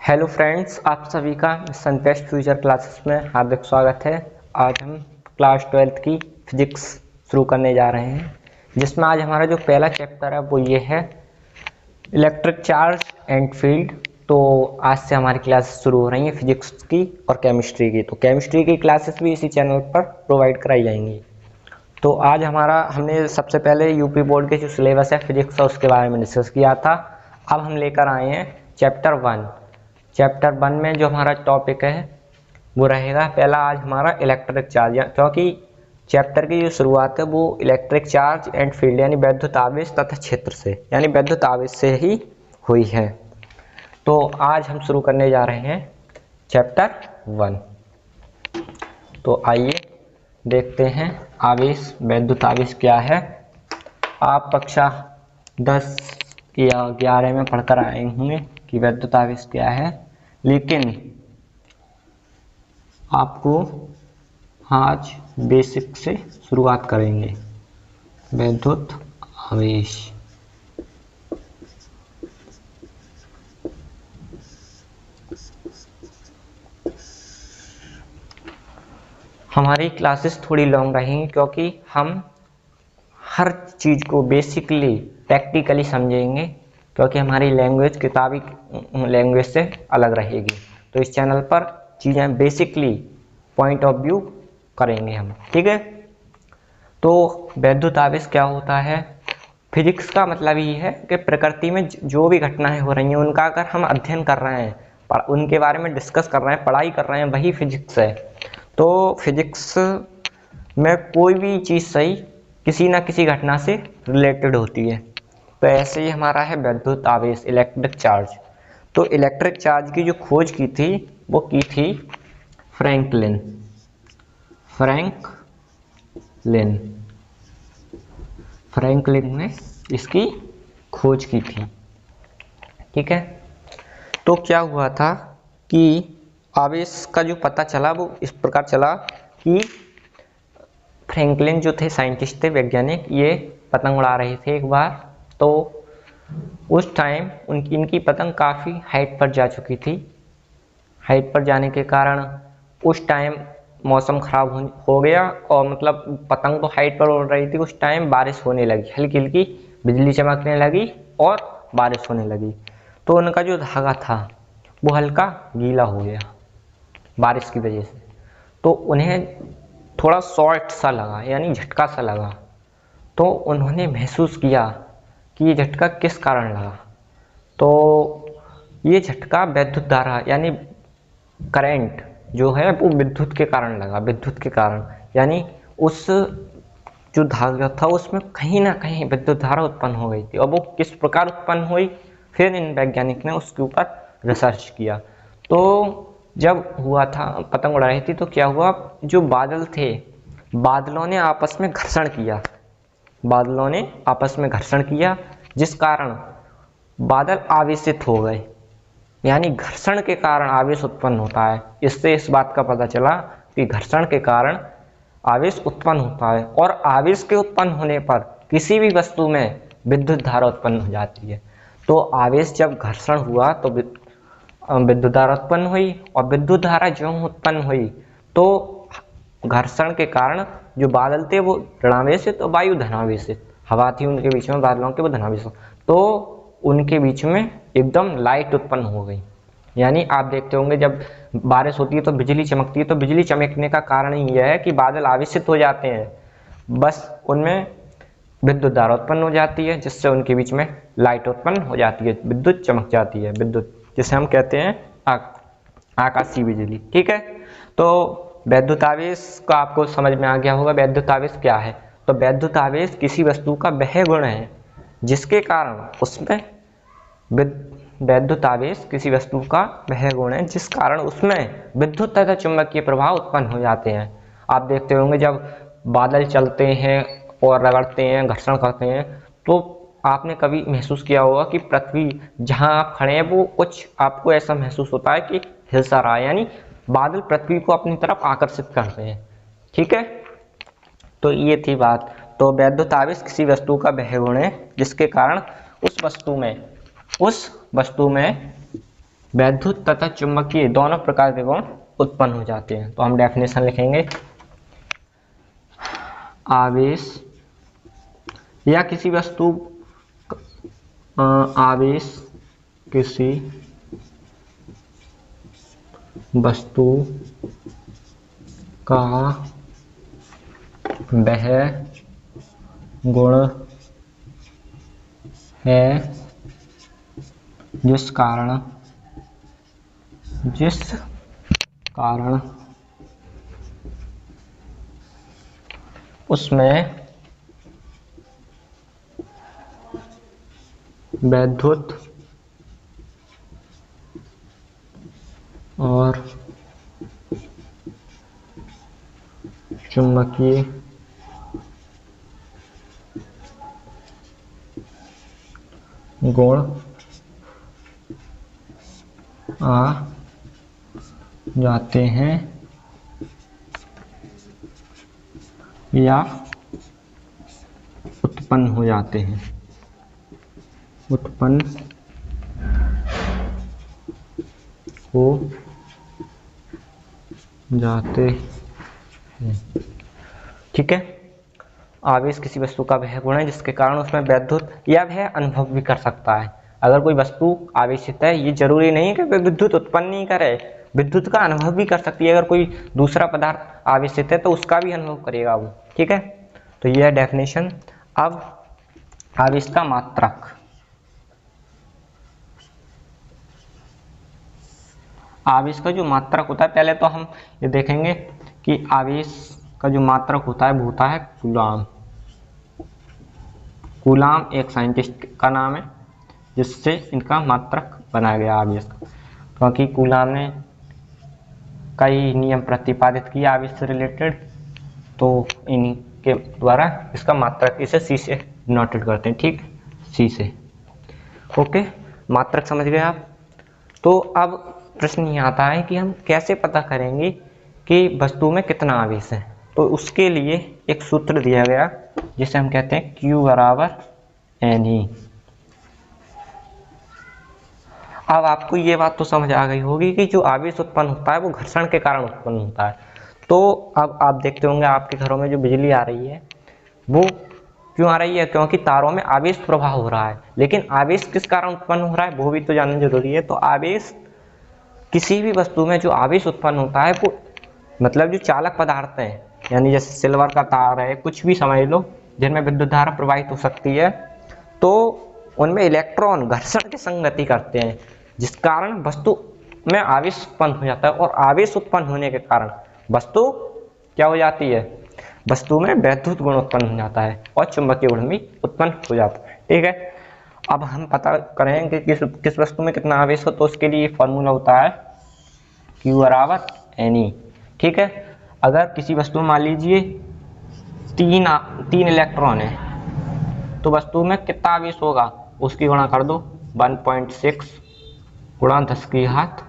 Hello friends, आप सभी का सनफेस्ट फ्यूचर क्लासेस में हार्दिक स्वागत है। आज हम क्लास 12th की फिजिक्स शुरू करने जा रहे हैं, जिसमें आज हमारा जो पहला चैप्टर है वो ये है इलेक्ट्रिक चार्ज एंड फील्ड। तो आज से हमारी क्लासेस शुरू हो रही हैं फिजिक्स की और केमिस्ट्री की। तो केमिस्ट्री की क्लासेस भी इसी चैनल पर प्रोवाइड कराई जाएंगी। तो आज हमने सबसे पहले यूपी बोर्ड के जो सिलेबस है फिजिक्स का उसके बारे में डिस्कस किया था। अब हम लेकर आए हैं चैप्टर 1 में जो हमारा टॉपिक है वो रहेगा पहला आज हमारा इलेक्ट्रिक चार्ज, क्योंकि चैप्टर की जो शुरुआत है वो इलेक्ट्रिक चार्ज एंड फील्ड यानी वैद्युत आवेश तथा क्षेत्र से यानी वैद्युत आवेश से ही हुई है। तो आज हम शुरू करने जा रहे हैं चैप्टर 1। तो आइए देखते हैं आवेश वैद्युत आवेश क्या है। आप कक्षा 10 या 11 में पढ़कर आए होंगे कि वैद्युत आवेश क्या है, लेकिन आपको आज बेसिक से शुरुआत करेंगे। वैद्युत आवेश हमारी क्लासेस थोड़ी लॉन्ग रहेंगी क्योंकि हम हर चीज़ को बेसिकली प्रैक्टिकली समझेंगे, क्योंकि हमारी लैंग्वेज किताबी लैंग्वेज से अलग रहेगी। तो इस चैनल पर चीज़ें बेसिकली पॉइंट ऑफ व्यू करेंगे हम, ठीक है। तो वैद्युत आवेश क्या होता है? फिजिक्स का मतलब ये है कि प्रकृति में जो भी घटनाएं हो रही हैं उनका अगर हम अध्ययन कर रहे हैं, उनके बारे में डिस्कस कर रहे हैं, पढ़ाई कर रहे हैं, वही फिजिक्स है। तो फिजिक्स में कोई भी चीज़ सही किसी ना किसी घटना से रिलेटेड होती है। तो ऐसे ही हमारा है वैद्युत आवेश इलेक्ट्रिक चार्ज। तो इलेक्ट्रिक चार्ज की जो खोज की थी वो की थी फ्रैंकलिन ने इसकी खोज की थी, ठीक है। तो क्या हुआ था कि आवेश का जो पता चला वो इस प्रकार चला कि फ्रैंकलिन जो थे साइंटिस्ट थे, वैज्ञानिक, ये पतंग उड़ा रहे थे एक बार। तो उस टाइम इनकी पतंग काफ़ी हाइट पर जा चुकी थी। हाइट पर जाने के कारण उस टाइम मौसम खराब हो गया और मतलब पतंग तो हाइट पर उड़ रही थी। उस टाइम बारिश होने लगी, हल्की हल्की बिजली चमकने लगी और बारिश होने लगी। तो उनका जो धागा था वो हल्का गीला हो गया बारिश की वजह से। तो उन्हें थोड़ा शॉर्ट सा लगा यानी झटका सा लगा। तो उन्होंने महसूस किया कि ये झटका किस कारण लगा। तो ये झटका विद्युत धारा यानी करंट जो है वो विद्युत के कारण लगा। विद्युत के कारण यानी उस जो धागा था उसमें कहीं ना कहीं विद्युत धारा उत्पन्न हो गई थी। और वो किस प्रकार उत्पन्न हुई, फिर इन वैज्ञानिक ने उसके ऊपर रिसर्च किया। तो जब हुआ था पतंग उड़ा रही थी तो क्या हुआ, जो बादल थे बादलों ने आपस में घर्षण किया जिस कारण बादल आवेशित हो गए। यानी घर्षण के कारण आवेश उत्पन्न होता है। इससे इस बात का पता चला कि घर्षण के कारण आवेश उत्पन्न होता है और आवेश के उत्पन्न होने पर किसी भी वस्तु में विद्युत धारा उत्पन्न हो जाती है। तो आवेश जब घर्षण हुआ तो विद्युत धारा उत्पन्न हुई और विद्युत धारा जो उत्पन्न हुई तो घर्षण के कारण जो बादल थे वो ऋणावेशित और वायु धनावेशित, हवा थी उनके बीच में बादलों के वो धनावेशित, तो उनके बीच में एकदम लाइट उत्पन्न हो गई। यानी आप देखते होंगे जब बारिश होती है तो बिजली चमकती है, तो बिजली चमकने का कारण ही यह है कि बादल आवेशित हो जाते हैं, बस उनमें विद्युत धारा उत्पन्न हो जाती है जिससे उनके बीच में लाइट उत्पन्न हो जाती है, विद्युत चमक जाती है, विद्युत जिसे हम कहते हैं आकाशीय बिजली, ठीक है। तो वैद्युत आवेश का आपको समझ में आ गया होगा वैद्युत आवेश क्या है। तो वैद्युत आवेश किसी वस्तु का वह गुण है जिसके कारण उसमें वैद्युत आवेश किसी वस्तु का वह गुण है जिस कारण उसमें विद्युत तथा चुंबकीय प्रभाव उत्पन्न हो जाते हैं। आप देखते होंगे जब बादल चलते हैं और रगड़ते हैं, घर्षण करते हैं, तो आपने कभी महसूस किया होगा कि पृथ्वी जहां आप खड़े हैं वो कुछ आपको ऐसा महसूस होता है कि हिल सा रहा है, यानी बादल पृथ्वी को अपनी तरफ आकर्षित करते हैं, ठीक है। तो ये थी बात। तो वैद्युत आवेश किसी वस्तु का वह गुण है जिसके कारण उस वस्तु में वैद्युत तथा चुंबकीय दोनों प्रकार के गुण उत्पन्न हो जाते हैं। तो हम डेफिनेशन लिखेंगे, आवेश या किसी वस्तु आवेश किसी वस्तु का वह गुण है जिस कारण उसमें वैद्युत और चुंबकीय गुण आ जाते हैं या उत्पन्न हो जाते हैं, ठीक है। आवेश किसी वस्तु का वह गुण है जिसके कारण उसमें वैद्युत या वह अनुभव भी कर सकता है। अगर कोई वस्तु आवेशित है, ये जरूरी नहीं है कि वह विद्युत उत्पन्न नहीं करे, विद्युत का अनुभव भी कर सकती है। अगर कोई दूसरा पदार्थ आवेशित है तो उसका भी अनुभव करेगा वो, ठीक है। तो यह डेफिनेशन। अब आवेश का मात्रक, आवेश का जो मात्रक होता है, पहले तो हम ये देखेंगे कि आवेश का जो मात्रक होता है वो होता है कूलाम। कूलाम एक साइंटिस्ट का नाम है जिससे इनका मात्रक बनाया गया आवेश का, क्योंकि कूलाम ने कई नियम प्रतिपादित किए आवेश से रिलेटेड, तो इनके द्वारा इसका मात्रक, इसे सी से नोटेड करते हैं, ठीक, सी से। ओके, मात्रक समझ गए आप। तो अब प्रश्न ये आता है कि हम कैसे पता करेंगे कि वस्तु में कितना आवेश है। तो उसके लिए एक सूत्र दिया गया जिसे हम कहते हैं Q बराबर NE। अब आपको ये बात तो समझ आ गई होगी कि जो आवेश उत्पन्न होता है वो घर्षण के कारण उत्पन्न होता है। तो अब आप देखते होंगे आपके घरों में जो बिजली आ रही है वो क्यों आ रही है, क्योंकि तारों में आवेश प्रवाह हो रहा है। लेकिन आवेश किस कारण उत्पन्न हो रहा है वो भी तो जानना जरूरी है। तो आवेश, किसी भी वस्तु में जो आवेश उत्पन्न होता है वो मतलब जो चालक पदार्थ हैं, यानी जैसे सिल्वर का तार है, कुछ भी समझ लो जिनमें विद्युत धारा प्रवाहित हो सकती है, तो उनमें इलेक्ट्रॉन घर्षण की संगति करते हैं जिस कारण वस्तु में आवेश उत्पन्न हो जाता है। और आवेश उत्पन्न होने के कारण वस्तु क्या हो जाती है, वस्तु में वैद्युत गुण उत्पन्न हो जाता है और चुंबकीय गुण भी उत्पन्न हो जाता है, ठीक है। अब हम पता करें कि किस वस्तु में कितना आवेश हो, तो उसके लिए फॉर्मूला होता है Q बराबर NE, ठीक है। अगर किसी वस्तु में मान लीजिए तीन इलेक्ट्रॉन है तो वस्तु में कितना आवेश होगा, उसकी गुणा कर दो 1.6 गुणा 10 की घात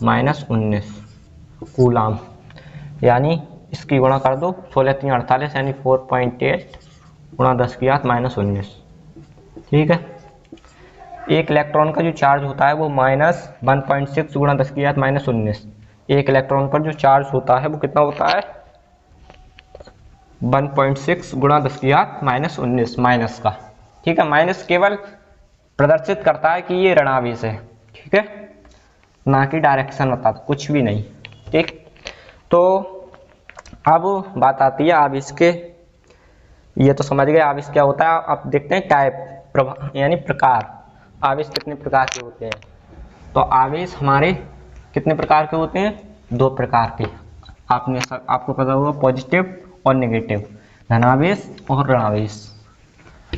-19 कूलाम, यानी इसकी गुणा कर दो 16×3 = 48 यानी 4.8 गुणा 10 की घात -19, ठीक है। एक इलेक्ट्रॉन का जो चार्ज होता है वो -1.6 गुणा 10 की घात -19, एक इलेक्ट्रॉन पर जो चार्ज होता है वो कितना होता है 1.6 गुणा 10 की घात -19 माइनस का, ठीक है। माइनस केवल प्रदर्शित करता है कि ये ऋणावेश है, ठीक है, ना कि डायरेक्शन बताता, कुछ भी नहीं, ठीक। तो अब बात आती है आवेश के, ये तो समझ गए आवेश क्या होता है। अब देखते हैं टाइप, यानी प्रकार, आवेश कितने प्रकार के होते हैं। तो आवेश हमारे कितने प्रकार के होते हैं, 2 प्रकार के। आपको पता होगा पॉजिटिव और नेगेटिव, धनावेश और ऋणावेश।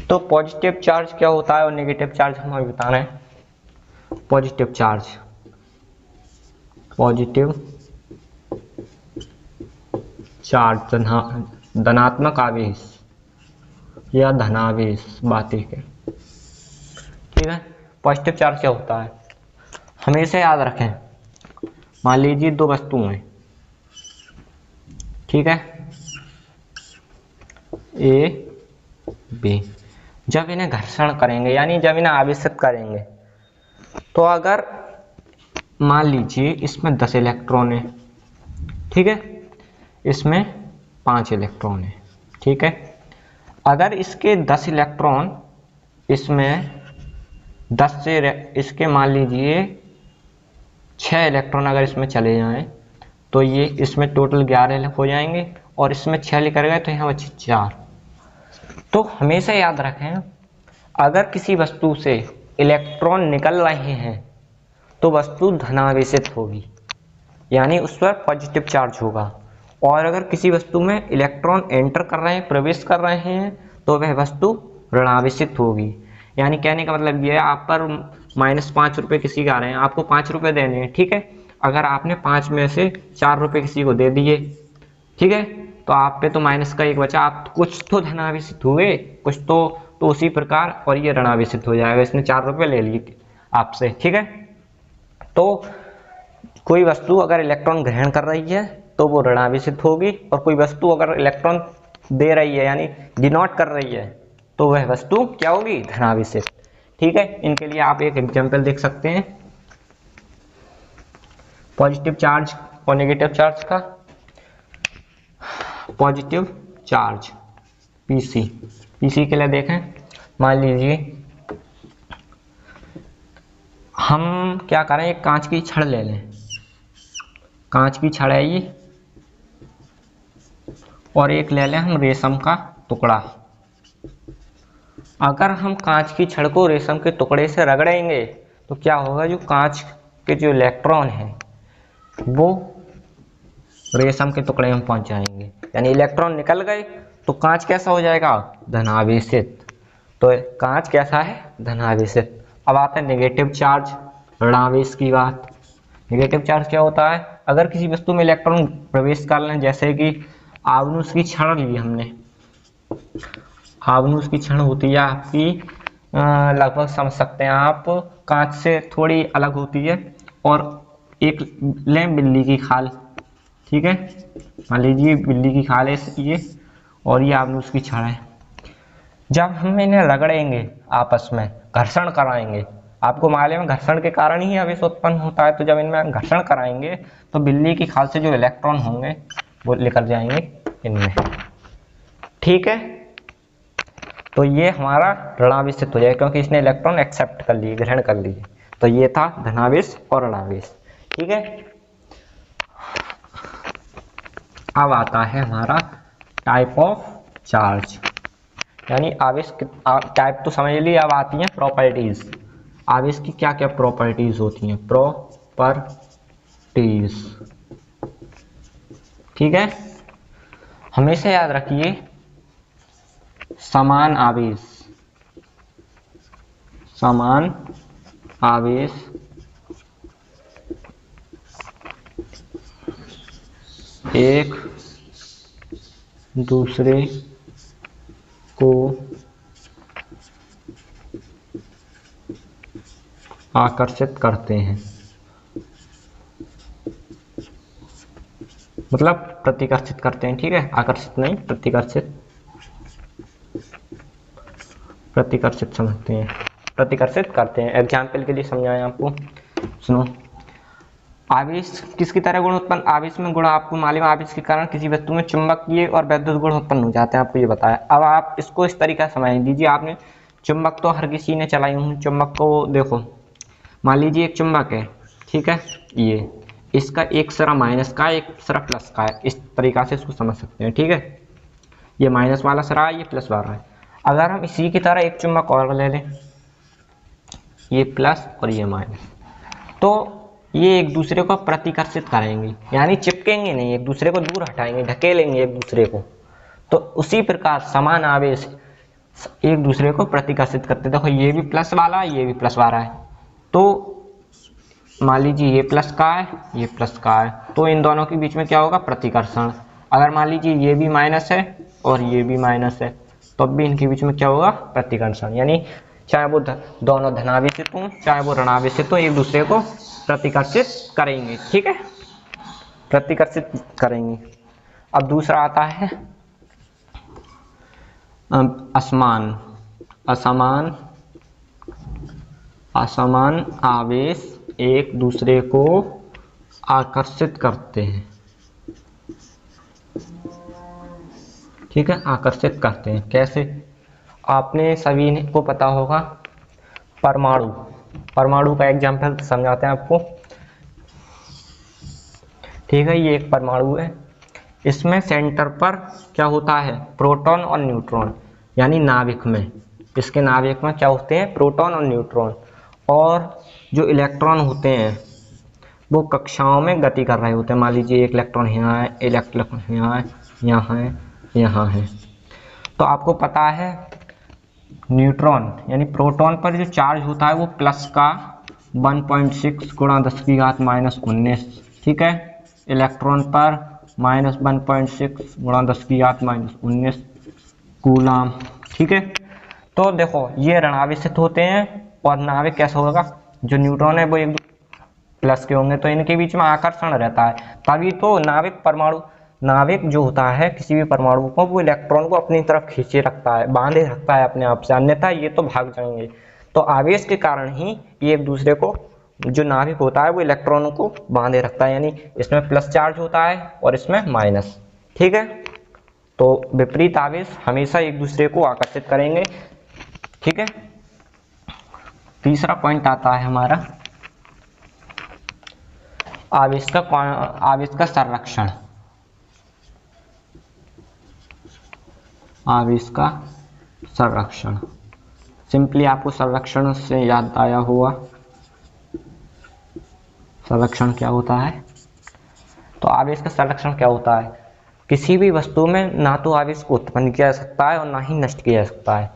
तो पॉजिटिव चार्ज क्या होता है और नेगेटिव चार्ज हमें बताना है। पॉजिटिव चार्ज, धनात्मक आवेश या धनावेश, बातें के, ठीक है। पॉजिटिव चार्ज क्या होता है, हमेशा याद रखें, मान लीजिए 2 वस्तु हैं, ठीक है, A B, जब इन्हें घर्षण करेंगे यानी जब इन्हें आवेशित करेंगे, तो अगर मान लीजिए इसमें 10 इलेक्ट्रॉन है, ठीक है, इसमें 5 इलेक्ट्रॉन है, ठीक है। अगर इसके 10 इलेक्ट्रॉन इसमें 10 से इसके मान लीजिए 6 इलेक्ट्रॉन अगर इसमें चले जाएं तो ये इसमें टोटल 11 हो जाएंगे और इसमें 6 लेकर गए तो यहाँ बचे 4। तो हमेशा याद रखें, अगर किसी वस्तु से इलेक्ट्रॉन निकल रहे हैं तो वस्तु धनावेशित होगी, यानी उस पर पॉजिटिव चार्ज होगा। और अगर किसी वस्तु में इलेक्ट्रॉन एंटर कर रहे हैं, प्रवेश कर रहे हैं, तो वह वस्तु ऋणावेशित होगी। यानी कहने का मतलब ये है, आप पर -5 रुपये किसी के आ रहे हैं, आपको 5 रुपये देने हैं, ठीक है। अगर आपने 5 में से 4 रुपये किसी को दे दिए, ठीक है, तो आप पे तो माइनस का 1 बचा, आप कुछ तो धनावेशित हुए, कुछ तो उसी प्रकार, और ये ऋणावेशित हो जाएगा। इसने 4 रुपये ले लिए आपसे, ठीक है। तो कोई वस्तु अगर इलेक्ट्रॉन ग्रहण कर रही है तो वो ऋणावेशित होगी, और कोई वस्तु अगर इलेक्ट्रॉन दे रही है यानी डिनोट कर रही है तो वह वस्तु क्या होगी, धनावेशित, ठीक है। इनके लिए आप एक एग्जांपल देख सकते हैं पॉजिटिव चार्ज और नेगेटिव चार्ज का। पॉजिटिव चार्ज पीसी के लिए देखें, मान लीजिए हम क्या करें, एक कांच की छड़ ले लें, कांच की छड़ है ये, और एक ले लें हम रेशम का टुकड़ा। अगर हम कांच की छड़ को रेशम के टुकड़े से रगड़ेंगे तो क्या होगा, जो कांच के जो इलेक्ट्रॉन हैं वो रेशम के टुकड़े में पहुंच जाएंगे, यानी इलेक्ट्रॉन निकल गए तो कांच कैसा हो जाएगा, धनावेशित। तो कांच कैसा है, धनावेशित। अब आता है नेगेटिव चार्ज, ऋणावेश की बात। नेगेटिव चार्ज क्या होता है, अगर किसी वस्तु में इलेक्ट्रॉन प्रवेश कर लें, जैसे कि आबनूस की छड़ ली हमने, आबनूस की छड़ होती है आपकी लगभग समझ सकते हैं आप, कांच से थोड़ी अलग होती है, और एक लें बिल्ली की खाल, ठीक है, मान लीजिए बिल्ली की खाल है ये, और ये आबनूस की छड़ है। जब हम इन्हें रगड़ेंगे, आपस में घर्षण कराएंगे, आपको मालूम है घर्षण के कारण ही आवेश उत्पन्न होता है, तो जब इनमें घर्षण कराएंगे तो बिल्ली की खाल से जो इलेक्ट्रॉन होंगे वो लेकर जाएंगे इनमें, ठीक है। तो ये हमारा ऋणावेशित हो जाएगा, क्योंकि इसने इलेक्ट्रॉन एक्सेप्ट कर लिए, ग्रहण कर लिए। तो ये था धनावेश और ऋणावेश, ठीक है। अब आता है हमारा टाइप ऑफ चार्ज, यानी आवेश टाइप तो समझ लिए, अब आती हैं प्रॉपर्टीज। आवेश की क्या क्या प्रॉपर्टीज होती हैं, प्रॉपर्टीज, ठीक है। हमेशा याद रखिए, समान आवेश, समान आवेश एक दूसरे को आकर्षित करते हैं, मतलब प्रतिकर्षित करते हैं, ठीक है, आकर्षित नहीं, प्रतिकर्षित, प्रतिकर्षित समझते हैं, प्रतिकर्षित करते हैं। एग्जाम्पल के लिए समझाएं आपको, सुनो। आवेश किसकी तरह गुण उत्पन्न, आवेश में गुण आपको मालूम है, आवेश के कारण किसी वस्तु में चुंबकीय और वैद्युत गुण उत्पन्न हो जाते हैं, आपको ये बताया। अब आप इसको इस तरीका से समझ लीजिए, आपने चुंबक तो हर किसी ने चलाई हूँ, चुंबक को देखो, मान लीजिए एक चुंबक है, ठीक है, ये इसका एक सिरा माइनस का है, एक सिरा प्लस का है, इस तरीका से इसको समझ सकते हैं, ठीक है। ये माइनस वाला सिरा है, ये प्लस वाला है। अगर हम इसी की तरह एक चुंबक और ले लें, ये प्लस और ये माइनस, तो ये एक दूसरे को प्रतिकर्षित करेंगे, यानी चिपकेंगे नहीं, एक दूसरे को दूर हटाएंगे, ढकेलेंगे एक दूसरे को। तो उसी प्रकार समान आवेश एक दूसरे को प्रतिकर्षित करते। देखो ये भी प्लस वाला है, ये भी प्लस वाला है, तो मान लीजिए ये प्लस का है, ये प्लस का है, तो इन दोनों के बीच में क्या होगा, प्रतिकर्षण। अगर मान लीजिए ये भी माइनस है और ये भी माइनस है, तो अब भी इनके बीच में क्या होगा, प्रतिकर्षण। यानी चाहे वो दोनों धनावेशित हों चाहे वो ऋणावेशित हों, एक दूसरे को प्रतिकर्षित करेंगे, ठीक है, प्रतिकर्षित करेंगे। अब दूसरा आता है असमान, असमान आवेश एक दूसरे को आकर्षित करते हैं। ठीक है, आकर्षित करते हैं। कैसे? आपने सभी को पता होगा परमाणु का एग्जाम्पल समझाते हैं आपको। ठीक है, ये एक परमाणु है, इसमें सेंटर पर क्या होता है, प्रोटॉन और न्यूट्रॉन, यानी नाभिक में, इसके नाभिक में क्या होते हैं, प्रोटॉन और न्यूट्रॉन, और जो इलेक्ट्रॉन होते हैं वो कक्षाओं में गति कर रहे होते हैं। मान लीजिए एक इलेक्ट्रॉन यहाँ है, इलेक्ट्रॉन यहाँ है, यहाँ है, यहाँ है। तो आपको पता है न्यूट्रॉन यानी प्रोटॉन पर जो चार्ज होता है वो प्लस का 1.6 गुणा 10⁻⁻⁹, ठीक है। इलेक्ट्रॉन पर -1.6 गुणा 10⁻⁻⁹ कूलाम, ठीक है। तो देखो ये ऋणावेशित होते हैं और नाभिक कैसा होगा, जो न्यूट्रॉन है वो एक प्लस के होंगे, तो इनके बीच में आकर्षण रहता है, तभी तो नाभिक जो होता है किसी भी परमाणु को, वो इलेक्ट्रॉन को अपनी तरफ खींचे रखता है, बांधे रखता है अपने आप से, अन्यथा ये तो भाग जाएंगे। तो आवेश के कारण ही ये एक दूसरे को, जो नाभिक होता है वो इलेक्ट्रॉनों को बांधे रखता है, यानी इसमें प्लस चार्ज होता है और इसमें माइनस, ठीक है। तो विपरीत आवेश हमेशा एक दूसरे को आकर्षित करेंगे, ठीक है। तीसरा पॉइंट आता है हमारा आवेश का संरक्षण। आवेश का संरक्षण, सिंपली आपको संरक्षण से याद आया हुआ, संरक्षण क्या होता है। तो आवेश का संरक्षण क्या होता है, किसी भी वस्तु में ना तो आवेश को उत्पन्न किया जा सकता है और ना ही नष्ट किया जा सकता है।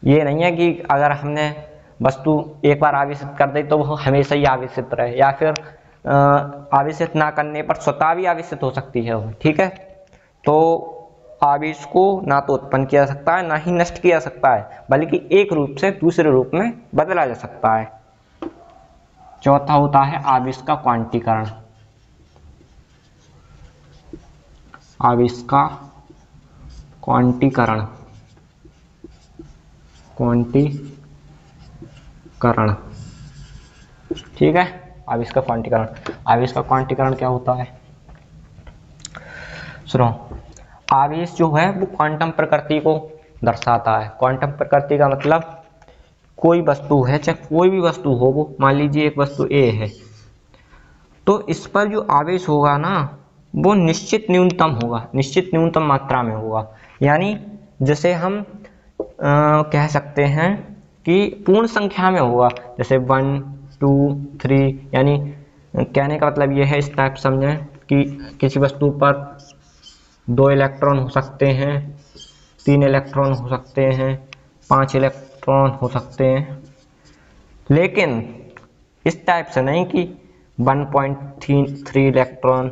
ये नहीं है कि अगर हमने वस्तु एक बार आवेशित कर दी तो वो हमेशा ही आवेशित रहे, या फिर आवेशित ना करने पर स्वतः भी आवेशित हो सकती है वो, ठीक है। तो आवेश को ना तो उत्पन्न किया जा सकता है ना ही नष्ट किया जा सकता है, बल्कि एक रूप से दूसरे रूप में बदला जा सकता है। चौथा होता है आवेश का क्वांटीकरण। आवेश का क्वांटीकरण, ठीक है। आवेश का क्वांटीकरण क्या होता है, सुनो। आवेश जो है वो क्वांटम प्रकृति को दर्शाता है। क्वांटम प्रकृति का मतलब कोई वस्तु है, चाहे कोई भी वस्तु हो, वो मान लीजिए एक वस्तु ए है, तो इस पर जो आवेश होगा ना वो निश्चित न्यूनतम मात्रा में होगा। यानी जैसे हम कह सकते हैं कि पूर्ण संख्या में होगा, जैसे 1 2 3, यानी कहने का मतलब ये है, इस टाइप समझें कि किसी वस्तु पर 2 इलेक्ट्रॉन हो सकते हैं, 3 इलेक्ट्रॉन हो सकते हैं, 5 इलेक्ट्रॉन हो सकते हैं, लेकिन इस टाइप से नहीं कि 1.3 इलेक्ट्रॉन,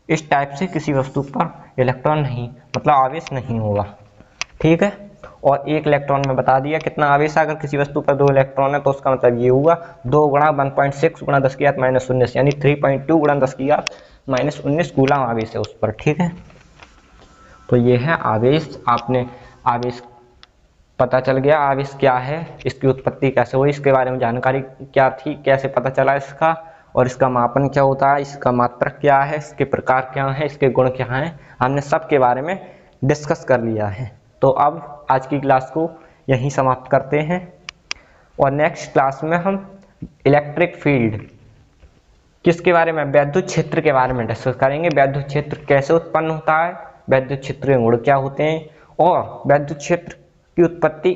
इस टाइप से किसी वस्तु पर इलेक्ट्रॉन नहीं, मतलब आवेश नहीं होगा, ठीक है। और 1 इलेक्ट्रॉन में बता दिया कितना आवेश है, अगर किसी वस्तु पर 2 इलेक्ट्रॉन है तो उसका मतलब ये हुआ 2 गुणा 1.6 गुणा 10⁻⁻⁹, यानी 3.2 गुणा 10⁻⁻⁹ कूलम आवेश है उस पर, ठीक है। तो ये है आवेश। आपने आवेश पता चल गया, आवेश क्या है, इसकी उत्पत्ति कैसे हुई, इसके बारे में जानकारी क्या थी, कैसे पता चला इसका, और इसका मापन क्या होता है, इसका मात्रक क्या है, इसके प्रकार क्या है, इसके गुण क्या हैं, हमने सब के बारे में डिस्कस कर लिया है। तो अब आज की क्लास को यहीं समाप्त करते हैं, और नेक्स्ट क्लास में हम इलेक्ट्रिक फील्ड किसके बारे में, वैद्युत क्षेत्र के बारे में डिस्कस करेंगे। वैद्युत क्षेत्र कैसे उत्पन्न होता है, वैद्युत क्षेत्र के गुण क्या होते हैं, और वैद्युत क्षेत्र की उत्पत्ति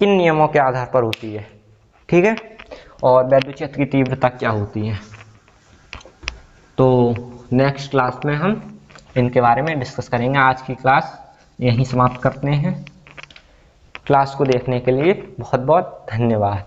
किन नियमों के आधार पर होती है, ठीक है, और वैद्युत क्षेत्र की तीव्रता क्या होती है। तो नेक्स्ट क्लास में हम इनके बारे में डिस्कस करेंगे। आज की क्लास यहीं समाप्त करते हैं। क्लास को देखने के लिए बहुत बहुत धन्यवाद।